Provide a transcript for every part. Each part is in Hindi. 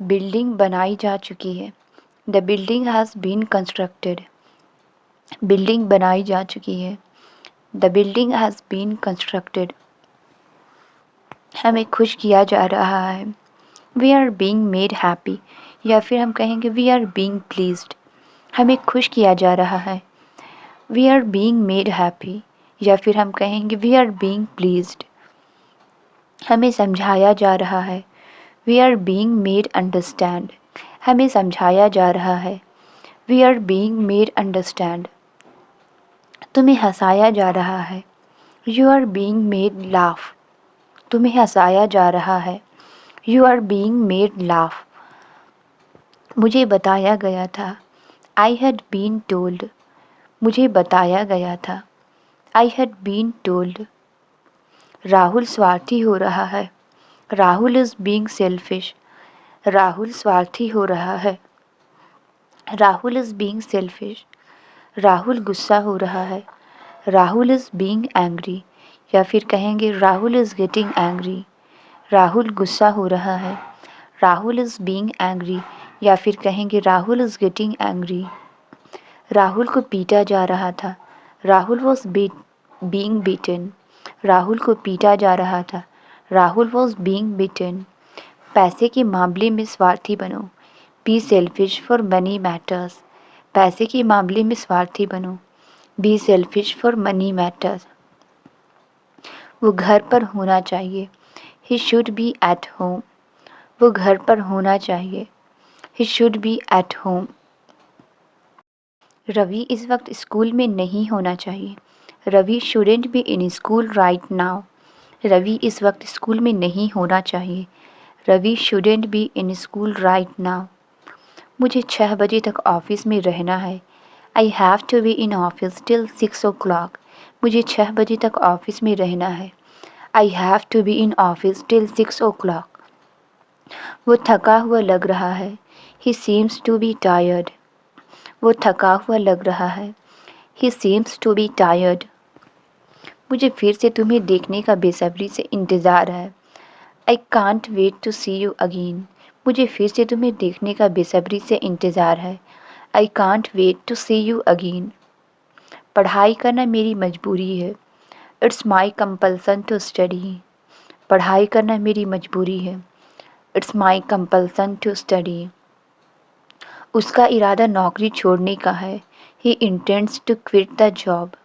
बिल्डिंग बनाई जा चुकी है। The building has been constructed. Building बनाई जा चुकी है। The building has been constructed. हमें खुश किया जा रहा है। We are being made happy, या फिर हम कहेंगे वी आर बीइंग प्लीज्ड। हमें खुश किया जा रहा है। We are being made happy, या फिर हम कहेंगे वी आर बीइंग प्लीज्ड। हमें समझाया जा रहा है। We are being made understand. हमें समझाया जा रहा है। We are being made understand. तुम्हें हंसाया जा रहा है। You are being made laugh. तुम्हें हंसाया जा रहा है। You are being made laugh. मुझे बताया गया था। I had been told. मुझे बताया गया था। I had been told. Rahul स्वार्थी हो रहा है। Rahul is being selfish. Rahul स्वार्थी हो रहा है। Rahul is being selfish. Rahul गुस्सा हो रहा है। राहुल इज़ बीइंग एंग्री, या फिर कहेंगे Rahul is getting angry. Rahul गुस्सा हो रहा है। राहुल इज़ बीइंग एंग्री, या फिर कहेंगे Rahul is getting angry. Rahul को पीटा जा रहा था। Rahul was being beaten. Rahul को पीटा जा रहा था। Rahul was being beaten. पैसे के मामले में स्वार्थी बनो। Be selfish for money matters. पैसे के मामले में स्वार्थी बनो। Be selfish for money matters. वो घर पर होना चाहिए। He should be at home. वो घर पर होना चाहिए। He should be at home. Ravi इस वक्त स्कूल में नहीं होना चाहिए। Ravi shouldn't be in school right now. Ravi इस वक्त स्कूल में नहीं होना चाहिए। Ravi shouldn't be in school right now. मुझे 6 बजे तक ऑफिस में रहना है। I have to be in office till 6 o'clock। मुझे 6 बजे तक ऑफिस में रहना है। I have to be in office till 6 o'clock। वो थका हुआ लग रहा है। He seems to be tired. वो थका हुआ लग रहा है। He seems to be tired. मुझे फिर से तुम्हें देखने का बेसब्री से इंतज़ार है। I can't wait to see you again. मुझे फिर से तुम्हें देखने का बेसब्री से इंतज़ार है। I can't wait to see you again. पढ़ाई करना मेरी मजबूरी है। It's my compulsion to study. पढ़ाई करना मेरी मजबूरी है। It's my compulsion to study. उसका इरादा नौकरी छोड़ने का है। He intends to quit the job.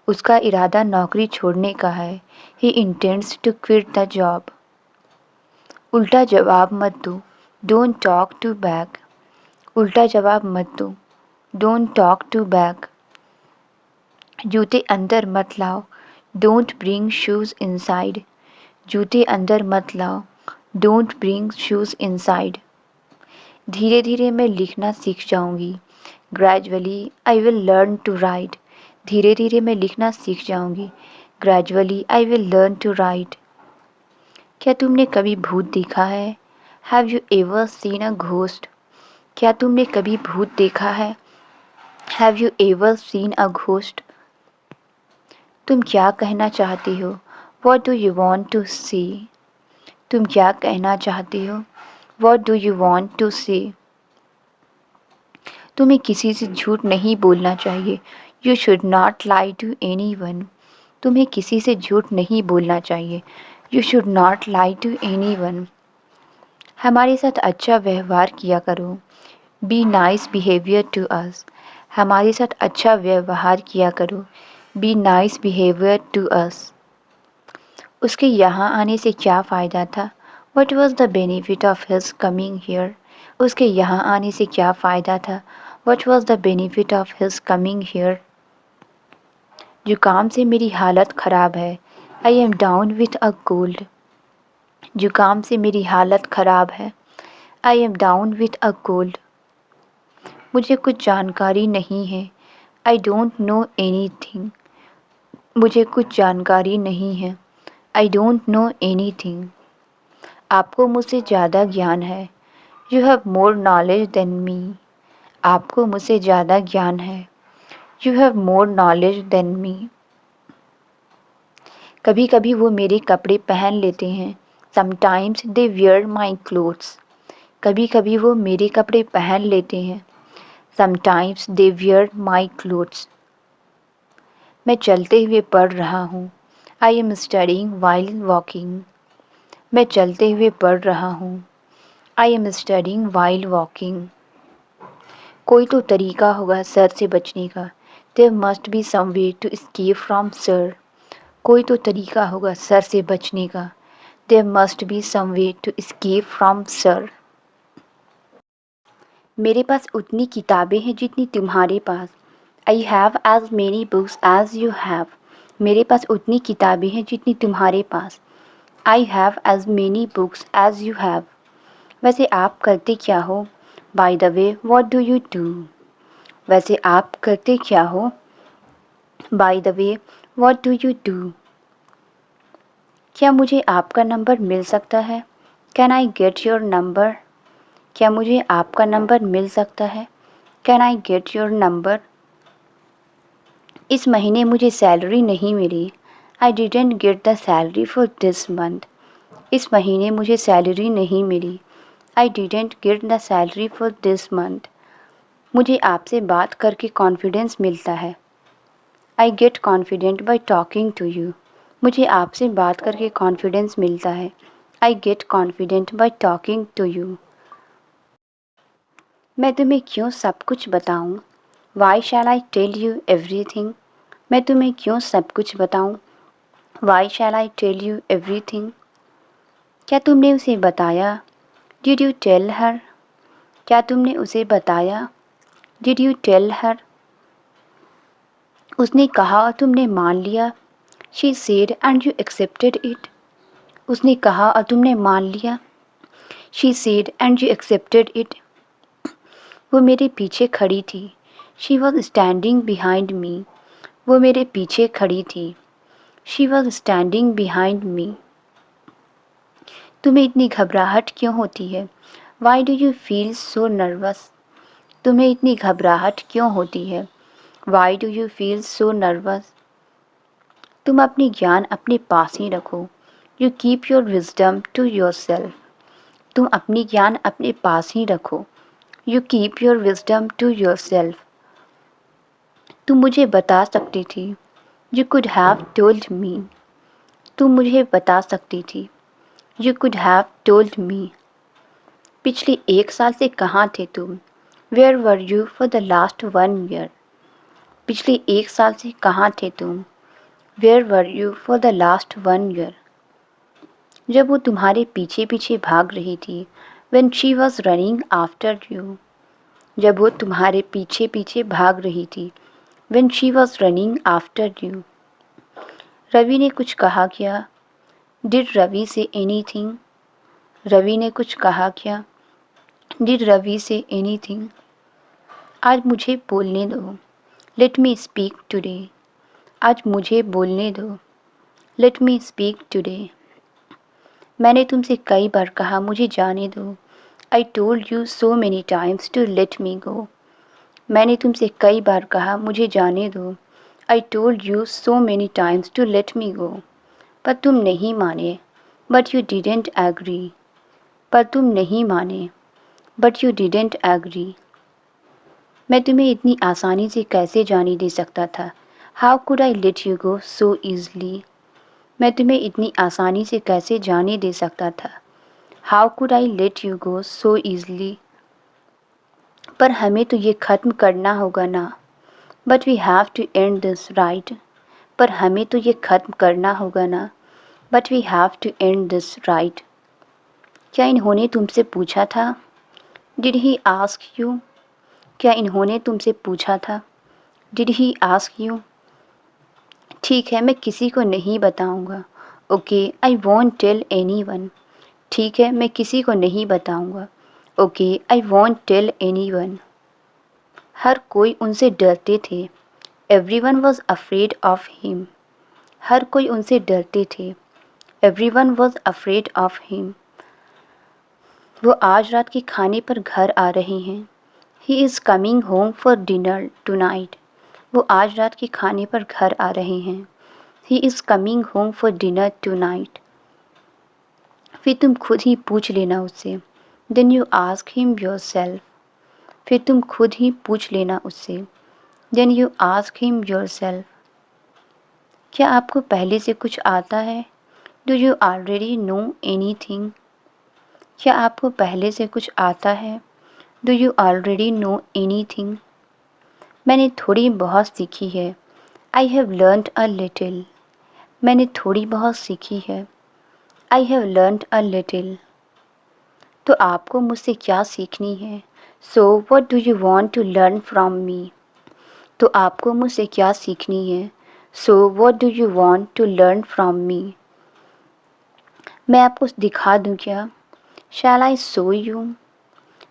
उसका इरादा नौकरी छोड़ने का है। He intends to quit the job. उल्टा जवाब मत दो। Don't talk to back. उल्टा जवाब मत दो। Don't talk to back. जूते अंदर मत लाओ। Don't bring shoes inside. जूते अंदर मत लाओ। Don't bring shoes inside. धीरे धीरे मैं लिखना सीख जाऊंगी। Gradually I will learn to write. धीरे धीरे मैं लिखना सीख जाऊंगी। Gradually I will learn to write. क्या तुमने कभी भूत देखा है? Have you ever seen a ghost? क्या तुमने कभी भूत देखा है? Have you ever seen a ghost? तुम क्या कहना चाहती हो? What do you want to see? तुम क्या कहना चाहती हो? What do you want to see? तुम्हें किसी से झूठ नहीं बोलना चाहिए। You should not lie to anyone. तुम्हें किसी से झूठ नहीं बोलना चाहिए। You should not lie to anyone. हमारे साथ अच्छा व्यवहार किया करो। Be nice behaviour to us. हमारे साथ अच्छा व्यवहार किया करो। Be nice behaviour to us. उसके यहाँ आने से क्या फ़ायदा था? What was the benefit of his coming here? उसके यहाँ आने से क्या फ़ायदा था? What was the benefit of his coming here? जुकाम से मेरी हालत ख़राब है। I am down with a cold. जुकाम से मेरी हालत ख़राब है। I am down with a cold. मुझे कुछ जानकारी नहीं है। I don't know any thing. मुझे कुछ जानकारी नहीं है। I don't know any thing. आपको मुझसे ज़्यादा ज्ञान है। You have more knowledge than me. आपको मुझसे ज़्यादा ज्ञान है। You have more knowledge than me. कभी कभी वो मेरे कपड़े पहन लेते हैं। Sometimes they wear my clothes. कभी कभी वो मेरे कपड़े पहन लेते हैं। Sometimes they wear my clothes. मैं चलते हुए पढ़ रहा हूँ। I am studying while walking. मैं चलते हुए पढ़ रहा हूँ। I am studying while walking. कोई तो तरीका होगा सर से बचने का। There must be some way to escape from sir. कोई तो तरीका होगा सर से बचने का। There must be some way to escape from sir. मेरे पास उतनी किताबें हैं जितनी तुम्हारे पास। I have as many books as you have. मेरे पास उतनी किताबें हैं जितनी तुम्हारे पास। I have as many books as you have. वैसे आप करते क्या हो? By the way, what do you do? वैसे आप करते क्या हो? By the way, what do you do? क्या मुझे आपका नंबर मिल सकता है? Can I get your number? क्या मुझे आपका नंबर मिल सकता है? Can I get your number? इस महीने मुझे सैलरी नहीं मिली। I didn't get the salary for this month. इस महीने मुझे सैलरी नहीं मिली। I didn't get the salary for this month. मुझे आपसे बात करके कॉन्फिडेंस मिलता है। I get confident by talking to you. मुझे आपसे बात करके कॉन्फिडेंस मिलता है। I get confident by talking to you. मैं तुम्हें क्यों सब कुछ बताऊं? Why shall I tell you everything? मैं तुम्हें क्यों सब कुछ बताऊं? Why shall I tell you everything? क्या तुमने उसे बताया? Did you tell her? क्या तुमने उसे बताया? Did you tell her? उसने कहा और तुमने मान लिया। She said and you accepted it. उसने कहा और तुमने मान लिया। She said and you accepted it. वो मेरे पीछे खड़ी थी। She was standing behind me. वो मेरे पीछे खड़ी थी। She was standing behind me. तुम्हें इतनी घबराहट क्यों होती है? Why do you feel so nervous? तुम्हें इतनी घबराहट क्यों होती है? Why do you feel so nervous? तुम अपनी ज्ञान अपने पास ही रखो। You keep your wisdom to yourself. तुम अपनी ज्ञान अपने पास ही रखो। You keep your wisdom to yourself. तुम मुझे बता सकती थी। You could have told me. तुम मुझे बता सकती थी। You could have told me. पिछले 1 साल से कहाँ थे तुम? Where were you for the last 1 year? पिछले 1 साल से कहाँ थे तुम? Where were you for the last 1 year? जब वो तुम्हारे पीछे पीछे भाग रही थी। When she was running after you. जब वो तुम्हारे पीछे पीछे भाग रही थी। When she was running after you. Ravi ने कुछ कहा क्या? Did Ravi say anything? Ravi ने कुछ कहा क्या? Did Ravi say anything? आज मुझे बोलने दो। Let me speak today. आज मुझे बोलने दो। Let me speak today. मैंने तुमसे कई बार कहा मुझे जाने दो। I told you so many times to let me go. मैंने तुमसे कई बार कहा मुझे जाने दो। I told you so many times to let me go. पर तुम नहीं माने। But you didn't agree. पर तुम नहीं माने। But you didn't agree. मैं तुम्हें इतनी आसानी से कैसे जाने दे सकता था? How could I let you go so easily? मैं तुम्हें इतनी आसानी से कैसे जाने दे सकता था? How could I let you go so easily? पर हमें तो ये ख़त्म करना होगा ना। But we have to end this, right? पर हमें तो ये ख़त्म करना होगा ना। But we have to end this, right? क्या इन्होंने तुमसे पूछा था? Did he ask you? क्या इन्होंने तुमसे पूछा था? Did he ask you? ठीक है मैं किसी को नहीं बताऊंगा। Okay, I won't tell anyone. ठीक है मैं किसी को नहीं बताऊंगा। Okay, I won't tell anyone. हर कोई उनसे डरते थे। Everyone was afraid of him. हर कोई उनसे डरते थे। Everyone was afraid of him. वो आज रात के खाने पर घर आ रहे हैं। He is coming home for dinner tonight. वो आज रात के खाने पर घर आ रहे हैं। He is coming home for dinner tonight. फिर तुम खुद ही पूछ लेना उससे। Then you ask him yourself, फिर तुम खुद ही पूछ लेना उससे। Then you ask him yourself, क्या आपको पहले से कुछ आता है? Do you already know anything? क्या आपको पहले से कुछ आता है? Do you already know anything? मैंने थोड़ी बहुत सीखी है। I have learned a little. मैंने थोड़ी बहुत सीखी है। I have learned a little. तो आपको मुझसे क्या सीखनी है? So what do you want to learn from me? तो आपको मुझसे क्या सीखनी है? So what do you want to learn from me? मैं आपको दिखा दूं क्या? Shall I show you?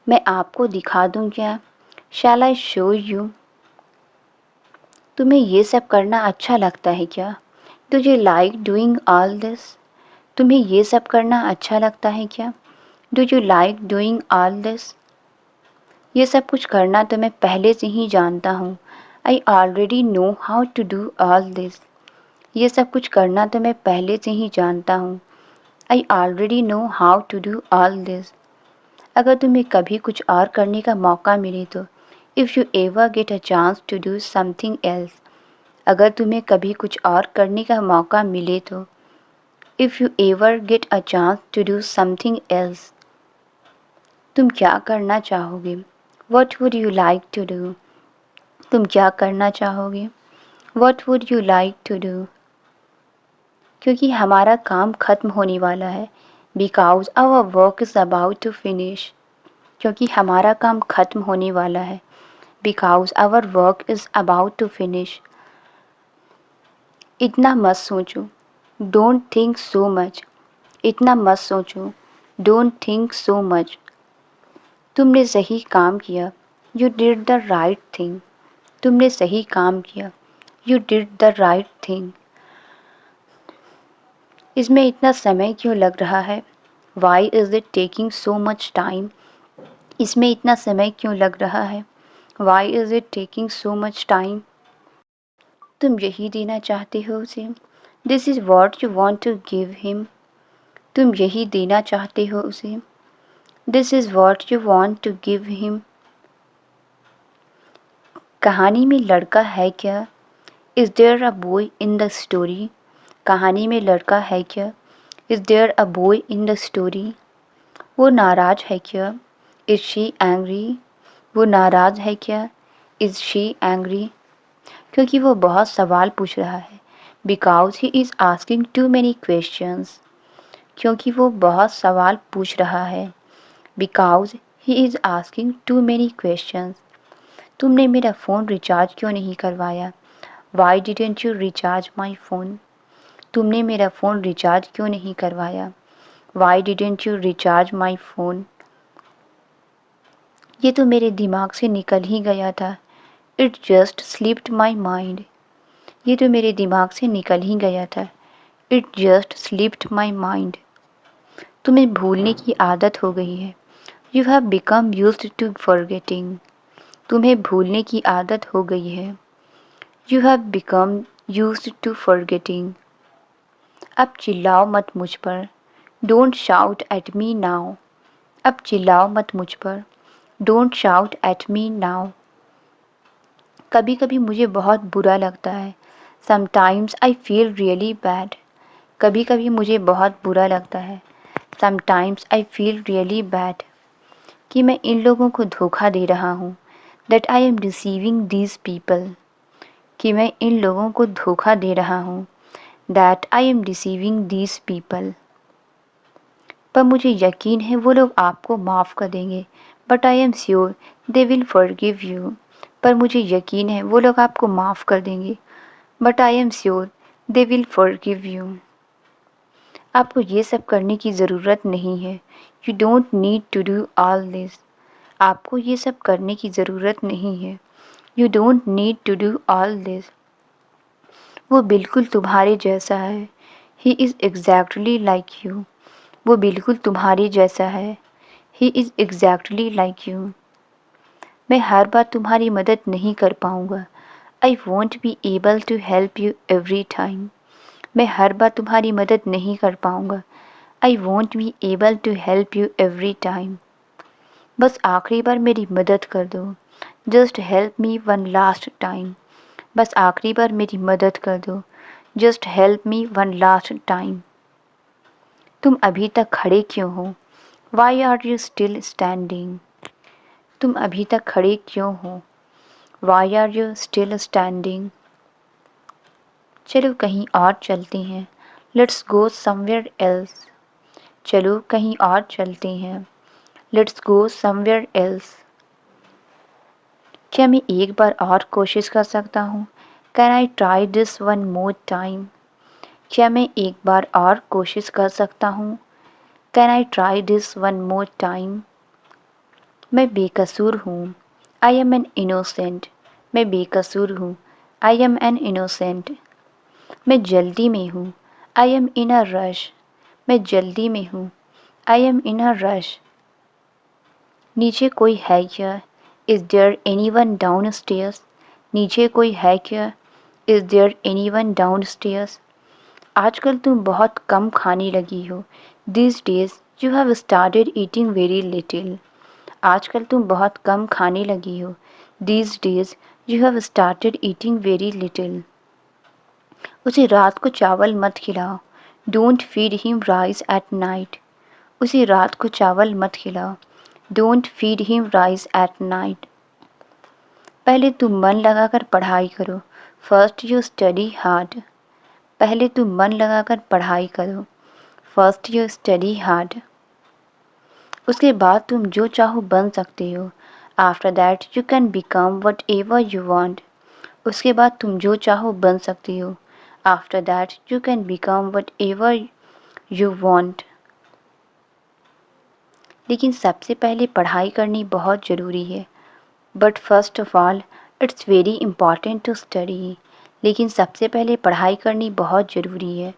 मैं आपको दिखा दूं क्या? Shall I show you? तुम्हें ये सब करना अच्छा लगता है क्या? Do you like doing all this? तुम्हें ये सब करना अच्छा लगता है क्या? Do you like doing all this? ये सब कुछ करना तो मैं पहले से ही जानता हूँ। I already know how to do all this. ये सब कुछ करना तो मैं पहले से ही जानता हूँ। I already know how to do all this. अगर तुम्हें कभी कुछ और करने का मौका मिले तो, if you ever get a chance to do something else. अगर तुम्हें कभी कुछ और करने का मौका मिले तो, if you ever get a chance to do something else. तुम क्या करना चाहोगे? What would you like to do? तुम क्या करना चाहोगे? What would you like to do? क्योंकि हमारा काम खत्म होने वाला है। Because our work is about to finish. क्योंकि हमारा काम खत्म होने वाला है। Because our work is about to finish. इतना मत सोचो। Don't think so much. इतना मत सोचो। Don't think so much. तुमने सही काम किया। You did the right thing. तुमने सही काम किया। You did the right thing. इसमें इतना समय क्यों लग रहा है? Why is it taking so much time? इसमें इतना समय क्यों लग रहा है? Why is it taking so much time? तुम यही देना चाहते हो उसे? This is what you want to give him. तुम यही देना चाहते हो उसे? This is what you want to give him. कहानी में लड़का है क्या? Is there a boy in the story? कहानी में लड़का है क्या? Is there a boy in the story? वो नाराज़ है क्या? Is she angry? वो नाराज़ है क्या? Is she angry? क्योंकि वो बहुत सवाल पूछ रहा है। Because he is asking too many questions. क्योंकि वो बहुत सवाल पूछ रहा है। Because he is asking too many questions. तुमने मेरा फ़ोन रिचार्ज क्यों नहीं करवाया? Why didn't you recharge my phone? तुमने मेरा फ़ोन रिचार्ज क्यों नहीं करवाया? Why didn't you recharge my phone? ये तो मेरे दिमाग से निकल ही गया था। It just slipped my mind. ये तो मेरे दिमाग से निकल ही गया था। It just slipped my mind. तुम्हें भूलने की आदत हो गई है। You have become used to forgetting. तुम्हें भूलने की आदत हो गई है। You have become used to forgetting. अब चिल्लाओ मत मुझ पर। Don't shout at me now. अब चिल्लाओ मत मुझ पर। Don't shout at me now. कभी कभी मुझे बहुत बुरा लगता है। Sometimes I feel really bad. कभी कभी मुझे बहुत बुरा लगता है। Sometimes I feel really bad. कि मैं इन लोगों को धोखा दे रहा हूँ। That I am deceiving these people. कि मैं इन लोगों को धोखा दे रहा हूँ। That I am deceiving these people. पर मुझे यकीन है वो लोग आपको माफ़ कर देंगे। But I am sure they will forgive you. पर मुझे यकीन है वो लोग आपको माफ़ कर देंगे। But I am sure they will forgive you. आपको ये सब करने की ज़रूरत नहीं है। You don't need to do all this. आपको ये सब करने की ज़रूरत नहीं है। You don't need to do all this. वो बिल्कुल तुम्हारे जैसा है। He is exactly like you. वो बिल्कुल तुम्हारे जैसा है। He is exactly like you. मैं हर बार तुम्हारी मदद नहीं कर पाऊँगा। I won't be able to help you every time. मैं हर बार तुम्हारी मदद नहीं कर पाऊँगा। I won't be able to help you every time. बस आखिरी बार मेरी मदद कर दो। Just help me one last time. बस आखिरी बार मेरी मदद कर दो। Just help me one last time. तुम अभी तक खड़े क्यों हो? Why are you still standing? तुम अभी तक खड़े क्यों हो? Why are you still standing? चलो कहीं और चलते हैं। Let's go somewhere else. चलो कहीं और चलते हैं। Let's go somewhere else. क्या मैं एक बार और कोशिश कर सकता हूँ? Can I try this one more time? क्या मैं एक बार और कोशिश कर सकता हूँ? Can I try this one more time? मैं बेकसूर हूँ। I am an innocent. मैं बेकसूर हूँ। I am an innocent. मैं जल्दी में हूँ। I am in a rush. मैं जल्दी में हूँ। I am in a rush. नीचे कोई है क्या? Is there anyone downstairs? नीचे कोई है क्या? Is there anyone downstairs? आजकल तुम बहुत कम खाने लगी हो। These days you have started eating very little. आजकल तुम बहुत कम खाने लगी हो। These days you have started eating very little. उसे रात को चावल मत खिलाओ। Don't feed him rice at night. उसे रात को चावल मत खिलाओ। Don't feed him rice at night. पहले तुम मन लगाकर पढ़ाई करो। First you study hard. पहले तुम मन लगाकर पढ़ाई करो। First you study hard. उसके बाद तुम जो चाहो बन सकते हो। After that you can become whatever you want. उसके बाद तुम जो चाहो बन सकते हो। After that you can become whatever you want. लेकिन सबसे पहले पढ़ाई करनी बहुत ज़रूरी है। But first of all it's very important to study. लेकिन सबसे पहले पढ़ाई करनी बहुत ज़रूरी है।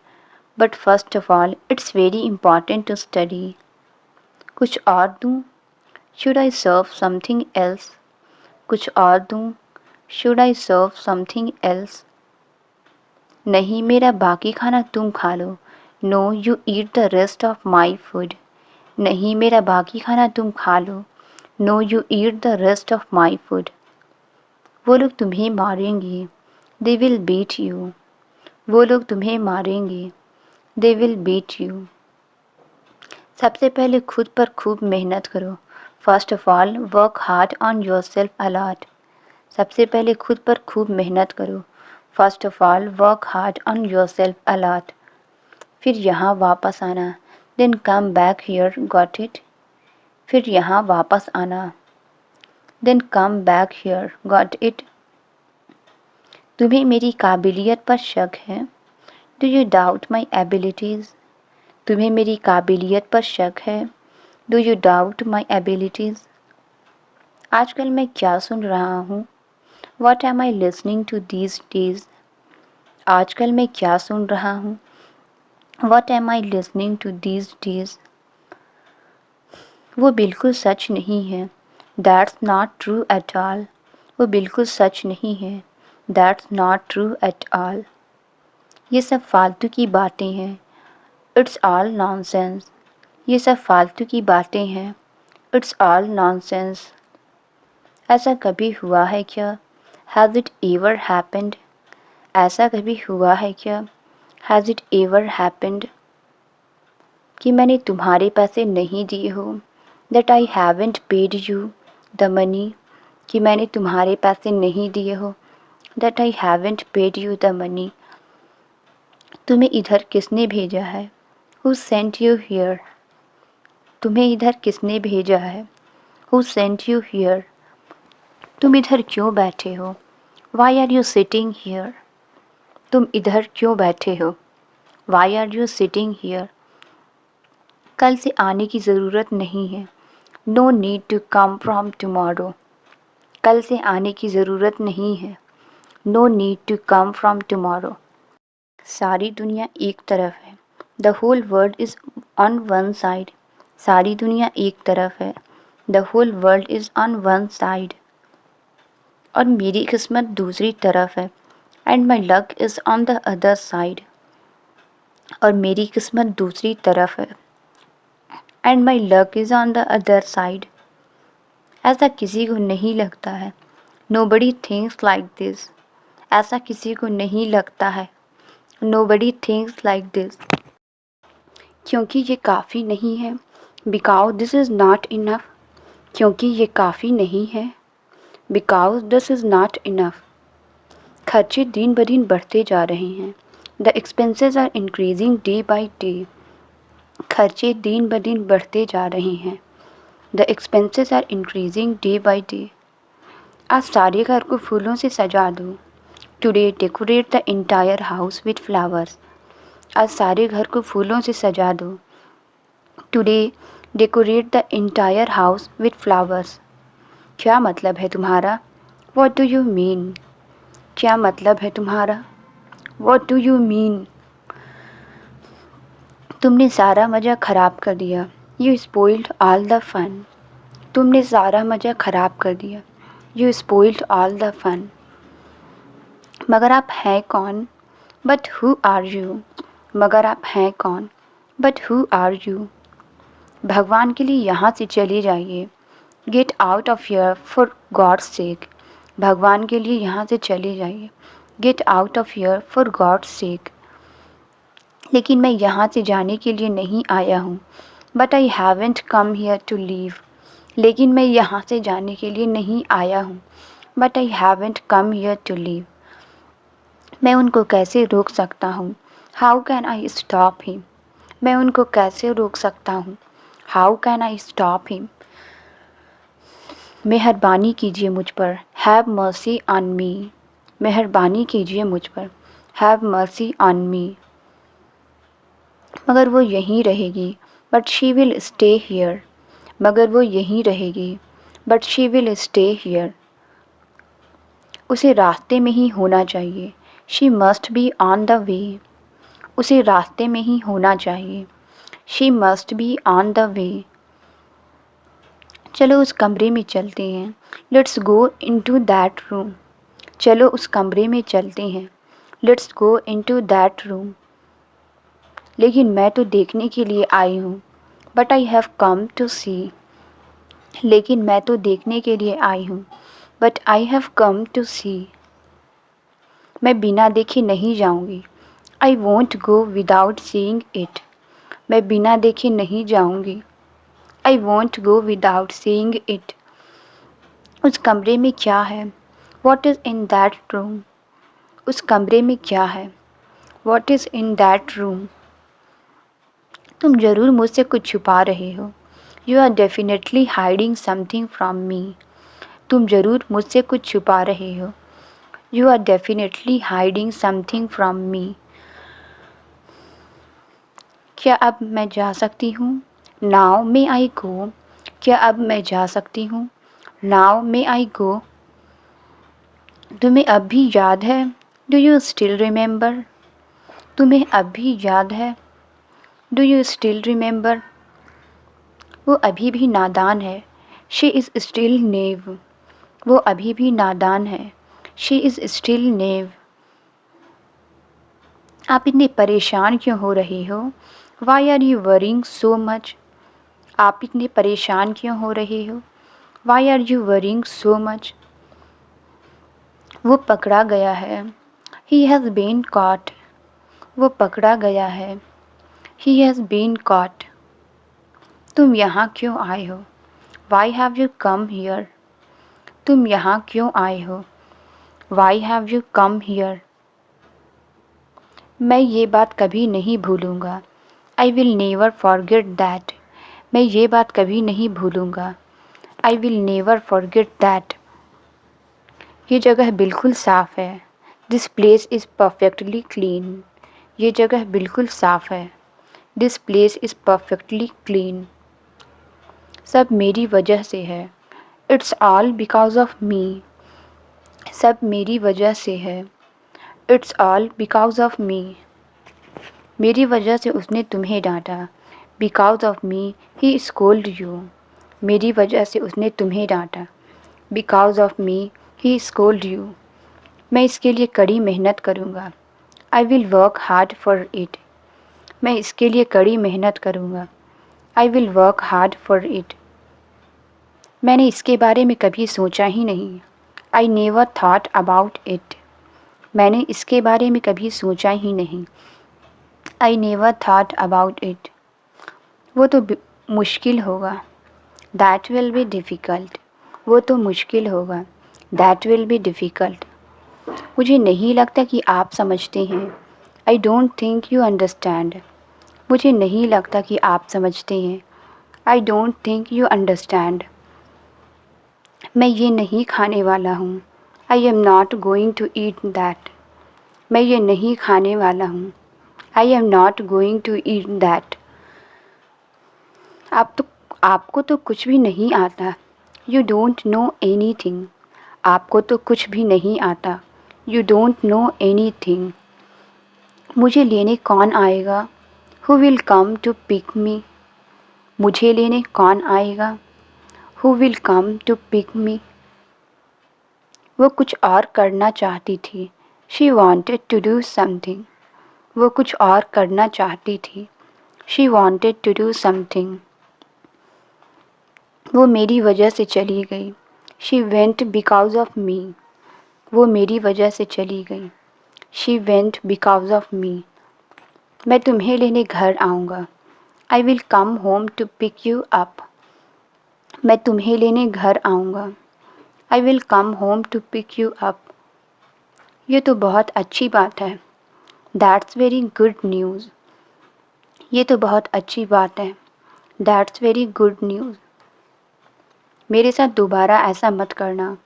But first of all it's very important to study. कुछ और दूँ? Should I serve something else? कुछ और दूँ? Should I serve something else? नहीं, मेरा बाकी खाना तुम खा लो। No, you eat the rest of my food. नहीं, मेरा बाकी खाना तुम खा लो। No, you eat the rest of my food. वो लोग तुम्हें मारेंगे। They will beat you. वो लोग तुम्हें मारेंगे। They will beat you. सबसे पहले खुद पर खूब मेहनत करो। First of all, work hard on yourself a lot. सबसे पहले खुद पर खूब मेहनत करो। First of all, work hard on yourself a lot. फिर यहाँ वापस आना। Then come back here, got it? फिर यहाँ वापस आना। Then come back here, got it? तुम्हें मेरी काबिलियत पर शक है? Do you doubt my abilities? तुम्हें मेरी काबिलियत पर शक है? Do you doubt my abilities? आजकल मैं क्या सुन रहा हूँ? What am I listening to these days? आजकल मैं क्या सुन रहा हूँ? What am I listening to these days? वो बिल्कुल सच नहीं है। That's not true at all. वो बिल्कुल सच नहीं है। That's not true at all. ये सब फालतू की बातें हैं। It's all nonsense. ये सब फालतू की बातें हैं। It's all nonsense. ऐसा कभी हुआ है क्या? Has it ever happened? ऐसा कभी हुआ है क्या? Has it ever happened? कि मैंने तुम्हारे पैसे नहीं दिए हो। That I haven't paid you the money. कि मैंने तुम्हारे पैसे नहीं दिए हो। That I haven't paid you the money. तुम्हें इधर किसने भेजा है? Who sent you here? तुम्हें इधर किसने भेजा है? Who sent you here? तुम इधर क्यों बैठे हो? Why are you sitting here? तुम इधर क्यों बैठे हो? Why are you sitting here? कल से आने की ज़रूरत नहीं है। No need to come from tomorrow. कल से आने की ज़रूरत नहीं है। No need to come from tomorrow. सारी दुनिया एक तरफ है। The whole world is on one side. सारी दुनिया एक तरफ है। The whole world is on one side. और मेरी किस्मत दूसरी तरफ है। And my luck is on the other side. और मेरी किस्मत दूसरी तरफ है। And my luck is on the other side. ऐसा किसी को नहीं लगता है। Nobody thinks like this. ऐसा किसी को नहीं लगता है। Nobody thinks like this. क्योंकि ये काफ़ी नहीं है। Because this is not enough. क्योंकि ये काफ़ी नहीं है। Because this is not enough. खर्चे दिन ब दिन बढ़ते जा रहे हैं। The expenses are increasing day by day. खर्चे दिन ब दिन बढ़ते जा रहे हैं। The expenses are increasing day by day. आज सारे घर को फूलों से सजा दो। Today decorate the entire house with flowers. आज सारे घर को फूलों से सजा दो। Today decorate the entire house with flowers. क्या मतलब है तुम्हारा? What do you mean? क्या मतलब है तुम्हारा? What do you mean? तुमने सारा मज़ा ख़राब कर दिया। You spoiled all the fun. तुमने सारा मज़ा ख़राब कर दिया। You spoiled all the fun. मगर आप हैं कौन? But who are you? मगर आप हैं कौन? But who are you? भगवान के लिए यहाँ से चले जाइए। Get out of here for God's sake. भगवान के लिए यहाँ से चले जाइए। Get out of here for God's sake. लेकिन मैं यहाँ से जाने के लिए नहीं आया हूँ। But I haven't come here to leave. लेकिन मैं यहाँ से जाने के लिए नहीं आया हूँ। But I haven't come here to leave. मैं उनको कैसे रोक सकता हूँ? How can I stop him? मैं उनको कैसे रोक सकता हूँ? How can I stop him? मेहरबानी कीजिए मुझ पर। Have mercy on me. मेहरबानी कीजिए मुझ पर। Have mercy on me. मगर वो यहीं रहेगी। But she will stay here. मगर वो यहीं रहेगी। But she will stay here. उसे रास्ते में ही होना चाहिए। She must be on the way. उसे रास्ते में ही होना चाहिए। She must be on the way. चलो उस कमरे में चलते हैं। Let's go into that room. चलो उस कमरे में चलते हैं। Let's go into that room. लेकिन मैं तो देखने के लिए आई हूँ। But I have come to see. लेकिन मैं तो देखने के लिए आई हूँ। But I have come to see. मैं बिना देखे नहीं जाऊँगी। I won't go without seeing it. मैं बिना देखे नहीं जाऊँगी। I won't go without seeing it. उस कमरे में क्या है? What is in that room? उस कमरे में क्या है? What is in that room? तुम ज़रूर मुझसे कुछ छुपा रहे हो। You are definitely hiding something from me. तुम ज़रूर मुझसे कुछ छुपा रहे हो। You are definitely hiding something from me. क्या अब मैं जा सकती हूँ? Now may I go? क्या अब मैं जा सकती हूँ? Now may I go? तुम्हें अब भी याद है? Do you still remember? तुम्हें अब भी याद है? Do you still remember? वो अभी भी नादान है। She is still naive. वो अभी भी नादान है। She is still naive. आप इतने परेशान क्यों हो रहे हो? Why are you worrying so much? आप इतने परेशान क्यों हो रहे हो? Why are you worrying so much? वो पकड़ा गया है। He has been caught. वो पकड़ा गया है। He has been caught. तुम यहाँ क्यों आए हो? Why have you come here? तुम यहाँ क्यों आए हो? Why have you come here? मैं ये बात कभी नहीं भूलूँगा। I will never forget that. मैं ये बात कभी नहीं भूलूँगा। I will never forget that. ये जगह बिल्कुल साफ़ है। This place is perfectly clean. ये जगह बिल्कुल साफ़ है। This place is perfectly clean. सब मेरी वजह से है। It's all because of me. सब मेरी वजह से है। It's all because of me. मेरी वजह से उसने तुम्हें डांटा। Because of me he scolded you. मेरी वजह से उसने तुम्हें डांटा। Because of me he scolded you. मैं इसके लिए कड़ी मेहनत करूँगा। I will work hard for it. मैं इसके लिए कड़ी मेहनत करूँगा। I will work hard for it. मैंने इसके बारे में कभी सोचा ही नहीं। I never thought about it. मैंने इसके बारे में कभी सोचा ही नहीं। I never thought about it. वो तो मुश्किल होगा। That will be difficult. वो तो मुश्किल होगा। That will be difficult. मुझे नहीं लगता कि आप समझते हैं। I don't think you understand. मुझे नहीं लगता कि आप समझते हैं। I don't think you understand. मैं ये नहीं खाने वाला हूँ। I am not going to eat that. मैं ये नहीं खाने वाला हूँ। I am not going to eat that. आपको तो कुछ भी नहीं आता। You don't know anything. आपको तो कुछ भी नहीं आता। You don't know anything. मुझे लेने कौन आएगा? Who will come to pick me? मुझे लेने कौन आएगा? Who will come to pick me? वो कुछ और करना चाहती थी। She wanted to do something. वो कुछ और करना चाहती थी। She wanted to do something. वो मेरी वजह से चली गई। She went because of me. वो मेरी वजह से चली गई। She went because of me. मैं तुम्हें लेने घर आऊँगा। I will come home to pick you up. मैं तुम्हें लेने घर आऊँगा। I will come home to pick you up. ये तो बहुत अच्छी बात है। That's very good news. ये तो बहुत अच्छी बात है। That's very good news. मेरे साथ दोबारा ऐसा मत करना।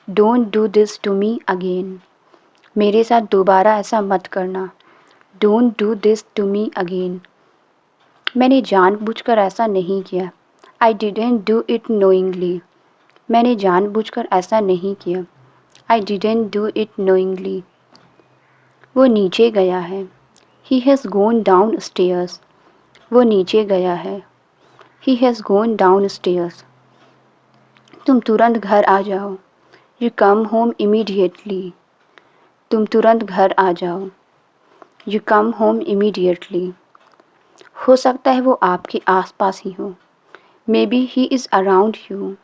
Don't do this to me again. मेरे साथ दोबारा ऐसा मत करना। Don't do this to me again. मैंने जानबूझकर ऐसा नहीं किया। I didn't do it knowingly. मैंने जानबूझकर ऐसा नहीं किया। I didn't do it knowingly. वो नीचे गया है। He has gone downstairs. वो नीचे गया है। He has gone down stairs. तुम तुरंत घर आ जाओ। You come home immediately. तुम तुरंत घर आ जाओ। You come home immediately. हो सकता है वो आपके आसपास ही हो। May be he is around you.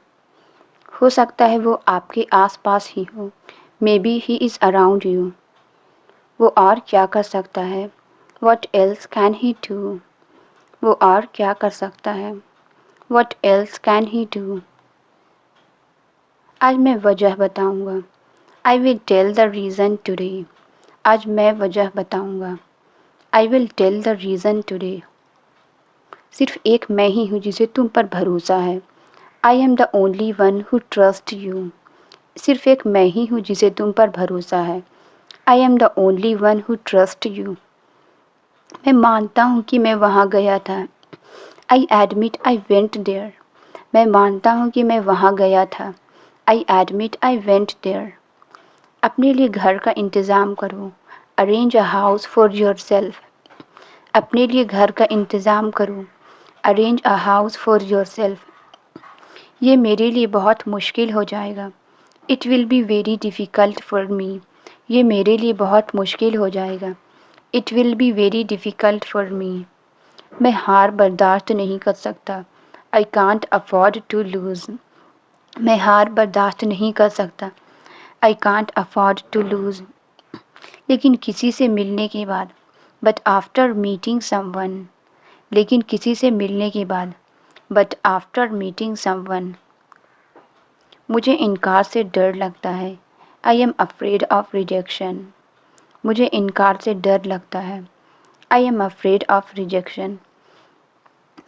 हो सकता है वो आपके आसपास ही हो। May be he is around you. वो और क्या कर सकता है? What else can he do? वो और क्या कर सकता है? What else can he do? आज मैं वजह बताऊँगा। I will tell the reason today. आज मैं वजह बताऊँगा। I will tell the reason today. सिर्फ एक मैं ही हूँ जिसे तुम पर भरोसा है। I am the only one who trust you. सिर्फ एक मैं ही हूँ जिसे तुम पर भरोसा है। I am the only one who trust you. मैं मानता हूँ कि मैं वहाँ गया था। I admit I went there. मैं मानता हूँ कि मैं वहाँ गया था। I admit I went there. अपने लिए घर का इंतज़ाम करो। Arrange a house for yourself. अपने लिए घर का इंतज़ाम करो। Arrange a house for yourself. ये मेरे लिए बहुत मुश्किल हो जाएगा। It will be very difficult for me. ये मेरे लिए बहुत मुश्किल हो जाएगा। It will be very difficult for me. मैं हार बर्दाश्त नहीं कर सकता। I can't afford to lose. मैं हार बर्दाश्त नहीं कर सकता। I can't afford to lose. लेकिन किसी से मिलने के बाद। But after meeting someone. लेकिन किसी से मिलने के बाद। But after meeting someone. मुझे इनकार से डर लगता है। I am afraid of rejection. मुझे इनकार से डर लगता है। I am afraid of rejection.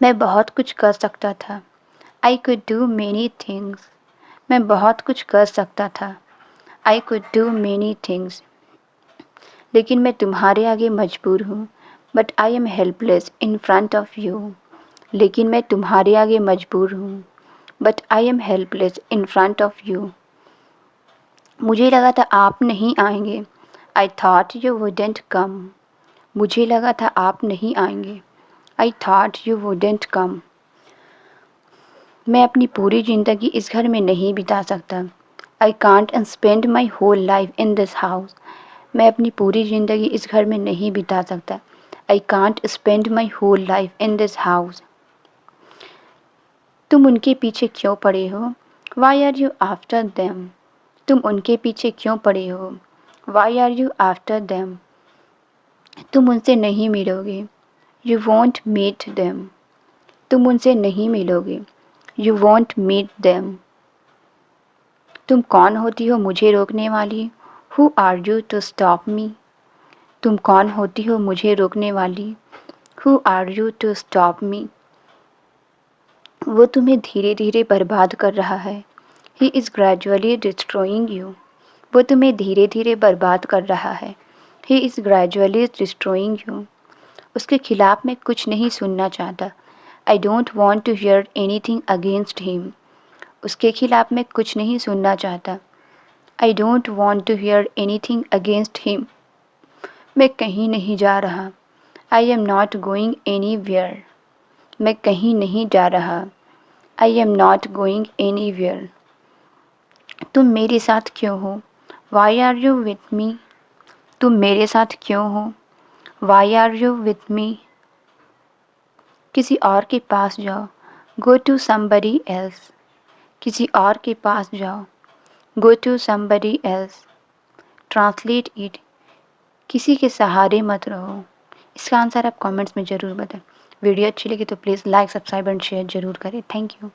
मैं बहुत कुछ कर सकता था। I could do many things. मैं बहुत कुछ कर सकता था। I could do many things. लेकिन मैं तुम्हारे आगे मजबूर हूँ। But I am helpless in front of you. लेकिन मैं तुम्हारे आगे मजबूर हूँ। But I am helpless in front of you. मुझे लगा था आप नहीं आएंगे। आई थॉट यू वुडेंट कम। मुझे लगा था आप नहीं आएंगे। आई थॉट यू वुडेंट कम। मैं अपनी पूरी ज़िंदगी इस घर में नहीं बिता सकता। I can't spend my whole life in this house. मैं अपनी पूरी ज़िंदगी इस घर में नहीं बिता सकता। I can't spend my whole life in this house. तुम उनके पीछे क्यों पड़े हो? Why are you after them, तुम उनके पीछे क्यों पड़े हो। Why are you after them, तुम उनसे नहीं मिलोगे। यू वॉन्ट मीट देम, तुम उनसे नहीं मिलोगे। You won't meet them. तुम कौन होती हो मुझे रोकने वाली। Who are you to stop me, तुम कौन होती हो मुझे रोकने वाली। Who are you to stop me. वो तुम्हें धीरे धीरे बर्बाद कर रहा है। He is gradually destroying you, वो तुम्हें धीरे धीरे बर्बाद कर रहा है। He is gradually destroying you. उसके खिलाफ मैं कुछ नहीं सुनना चाहता। I don't want to hear anything against him, उसके खिलाफ मैं कुछ नहीं सुनना चाहता। I don't want to hear anything against him, मैं कहीं नहीं जा रहा। I am not going anywhere, मैं कहीं नहीं जा रहा। I am not going anywhere. तुम मेरे साथ क्यों हो। Why are you with me, तुम मेरे साथ क्यों हो। Why are you with me. किसी और के पास जाओ। गो टू समबडी एल्स, किसी और के पास जाओ। Go to somebody else. Translate it, किसी के सहारे मत रहो। इसका आंसर आप कमेंट्स में ज़रूर बताएं। वीडियो अच्छी लगी तो please like, subscribe and share ज़रूर करें। Thank you.